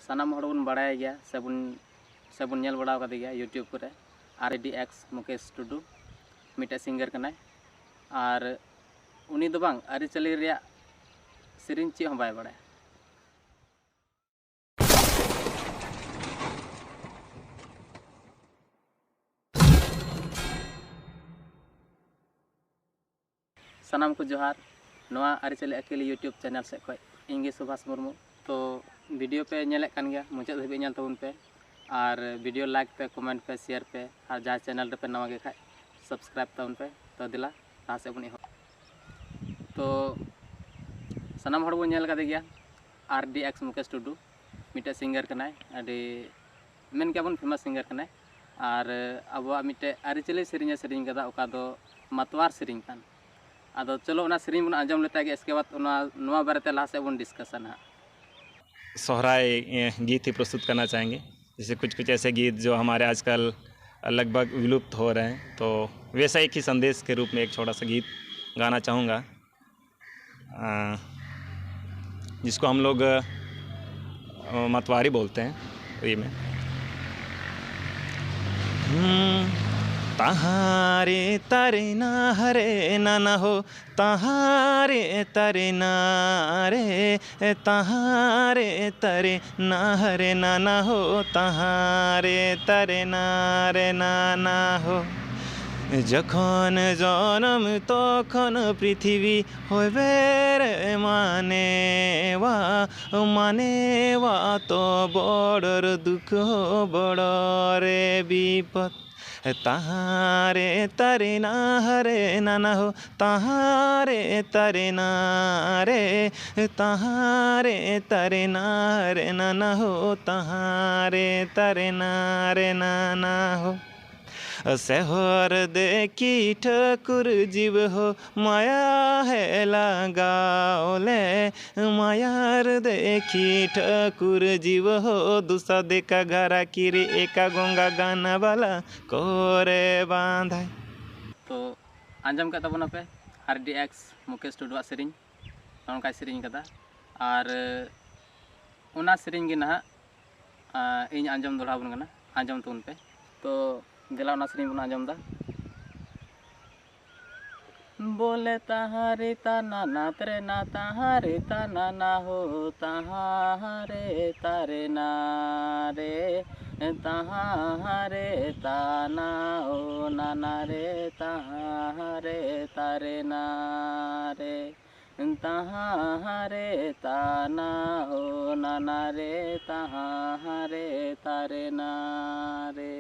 सानाम हड़ बन बड़ाय गया सेबुन नेल बड़ा कदे गया यूट्यूब करे RDX मुकेश टुडू मिटे सिंगर कनाय और उनी दो बांग आरिचली रिया सेरिन चे हम बाय बड़ाय। सानाम को जोहार नवा आरिचली अकेली यूट्यूब चैनल से खय इंगे सुभाष मुर्मू तो वीडियो पे नेले कान गया मुचाद धाबी नेल तबन पे और वीडियो लाइक पे कमेंट पे शेयर पे और जहाँ चैनल रे पे नवा गे खाय सब्सक्राइब तबन पे तो दिला लहा से बन तो सानाम हड़ बन नेल कदे गया RDX मुकेश टुडू मिटे सिंगर कनाय अडी मेन क्या बन फेमस सिंगर कनाय और अब मिटे आरिचली सेरिंग सेरिंग कदा ओका दो मतवार सेरिंग कान आदो चलो ना सेरिंग बन आंजम लेता है इसके बाद नवा बारे लहा से बन डिस्कशन है। सोहराय गीत ही प्रस्तुत करना चाहेंगे, जैसे कुछ ऐसे गीत जो हमारे आजकल लगभग विलुप्त हो रहे हैं, तो वैसा एक ही संदेश के रूप में एक छोटा सा गीत गाना चाहूँगा जिसको हम लोग मतवारी बोलते हैं। तो ये में तहारे तारे ना हरे ना हो तहारे तारे ना रे तहारे तारे ना हरे ना हो तहारे तारे ना रे ना हो যখন জনম তখন পৃথিবী হইবে রে মানেওয়া তো বড়র দুঃখ বড় রে বিপদ তাহারে তারে না হরে না হো তাহারে তারে না রে তাহারে তারে না রে না হো তাহারে তারে না রে না हो शहर देखी ठाकुर जीव हो माया है लगाओले मायार देखी ठाकुर जीव हो दूसरा देखा घरा किरी एका गोंगा गाना वाला कोरे बांधाय। तो आंजम का तबना पे RDX मुकेश टुडू सेरिंग नौका सेरिंग कदा और उना सेरिंग गे ना इन आंजम दोड़ा बन गना आंजम तुन पे तो दिला उना सेरिंग बन आंजम दा बोले तहारे तना ना तेरे ना तहारे तना ना हो तहारे तारे ना रे तहारे ताना हो नाना रे तहारे तारे ना रे तहारे ताना हो नाना रे तहारे तारे ना रे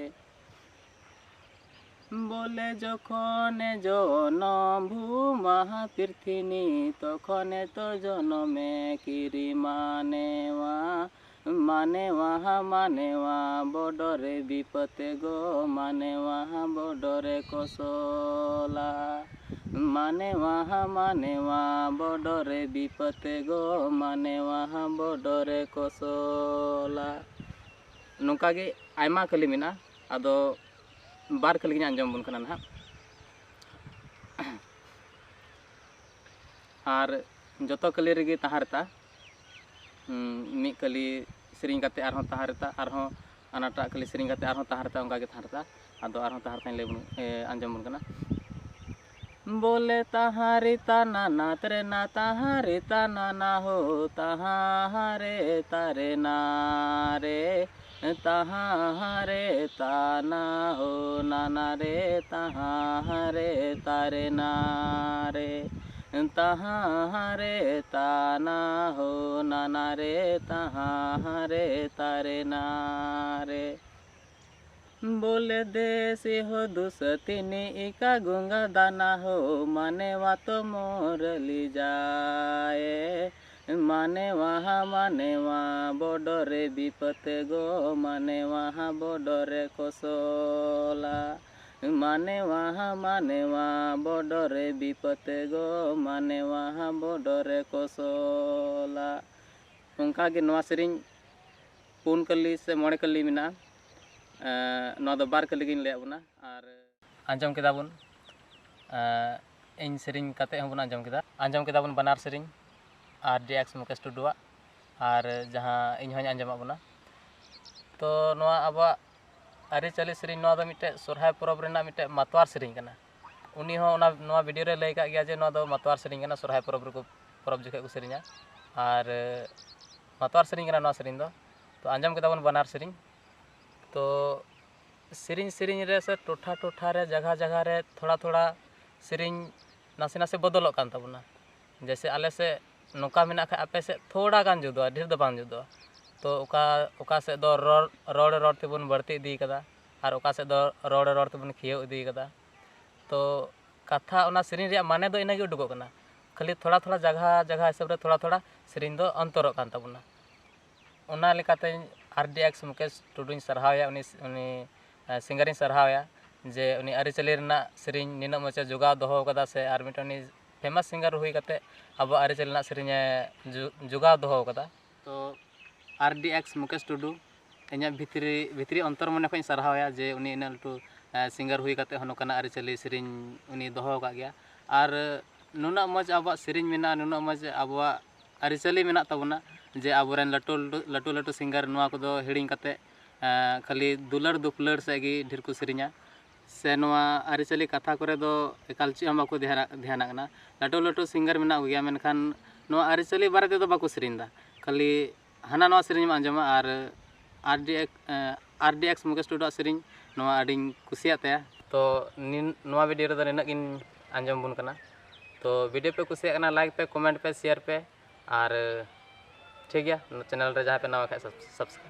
बोले जखने जनम भूमा पृथिनी तखने तो जनमे किरी मानेवा बडरे विपते गो मानेवा बडरे कोसला मानेवा बडरे विपते गो मानेवा बडरे कोसला नौका गे आयमा कली मेना आदो बार कली आंजम बन कना ना और जतो कली रेगे तहारता मी कली सेरिंग काते आरहों तहारता आरहों अनाटा कली सेरिंग काते आरहों तहारता उनका गे तहारता आदो आरहों तहारता ले आंजम बन कना बोले तहारे ताना ना तेरे ना तहारे ताना ना हो तहारे तारे ना रे तहारे ताना हो नाना रे तहारे तारे ना रे तहारे ताना हो नाना रे तहारे तारे ना रे बोले देसी हो दुसतीनी इका गुंगा दाना हो मानेवा तो मोरली जाए मानेवा बडरे विपते गो मानेवा बडरे कोसला मानेवा बडरे विपते गो मानेवा बडरे कोसला उनका गे नवा सेरिंग पुन कली से मोड़े कली मिना नवा दो बार कली गिन ले बुना और आंजम केदा बुन इन सेरिंग काते हम बुन आंजम केदा बुन बनार सेरिंग RDX मुकेश टुडू और जहाँ इन हूँ आंजमाद बोना तो नवा आबा आरिचाली सेरिंग नवा दो मिटे सोरहाय परब रेना मिटे मातवार सेरिंग कना उनी हो नवा वीडियो रे लई का गया जे नवा दो मातवार सेरिंग कना सोरहाय परब रे परब जखे को सेरिंगा और मातवार सेरिंग कना नवा सेरिंग दो तो आंजम केदा बन बनार सेरिंग तो सेरिंग सेरिंग रे से टोठा टोठा रे जगह जगह रे थोड़ा थोड़ा सेरिंग नासे नासे बदलक कान ताबुना जैसे आले से नोका मेना खा आपे से थोड़ा गान जुदो ढेर दो बांग जुदो तो ओका से दो रोड तेबन बढ़ती इदी कदा और ओका से दो रोड तेबन खियो इदी कदा तो कथा ओना सेरिंग रे माने दो इनागे उडुगो कना खाली थोड़ा थोड़ा जगह जगह हिसाब रे थोड़ा थोड़ा सेरिंग दो अंतरक कान ताबुना ओना लेकाते RDX मुकेश टुडुኝ सरहावया उनी सिंगरिंग सरहावया जे उनी आरिचाली रेना सेरिंग निना मचे जोगाव दोहो कदा से आर मिटनी फेमस सिंगर हुई कते अब आरिचाली रेना सेरिंग जोगाव दोहो कदा तो RDX मुकेश टुडू इन्या भितरी अंतर मने खो सरहावया जे उनी इना लटू सिंगर हुई कते हनोकाना आरिचाली सेरिंग उनी दोहो का गया और नुना मज अब सेरिंग मेना नुना मज अब आरिचाली मेना तबना जे आबोरेन लटू लटू सिंगर नवा को हिड़िंग कते खाली दुलर दुपलर से गी ढेर को सेरिंगा से नवा आरिचाली कथा करे दो एकाल ची हम बाको ध्यान कना लटू लटू सिंगर मेना गया मेनखान नवा आरिचाली बारे ते दो बाको सेरिंदा खाली हाना नवा सेरिंग आंजमा और RDX मुकेश टुडू सेरिंग नवा आडिंग कुसिया तया तो नवा वीडियो रे दो निना गिन आंजम बुन कना तो वीडियो पे कुसिया कना लाइक पे कमेंट पे शेयर पे और ठीक गया चैनल रे जहाँ पे नवा खा सब्सक्राइब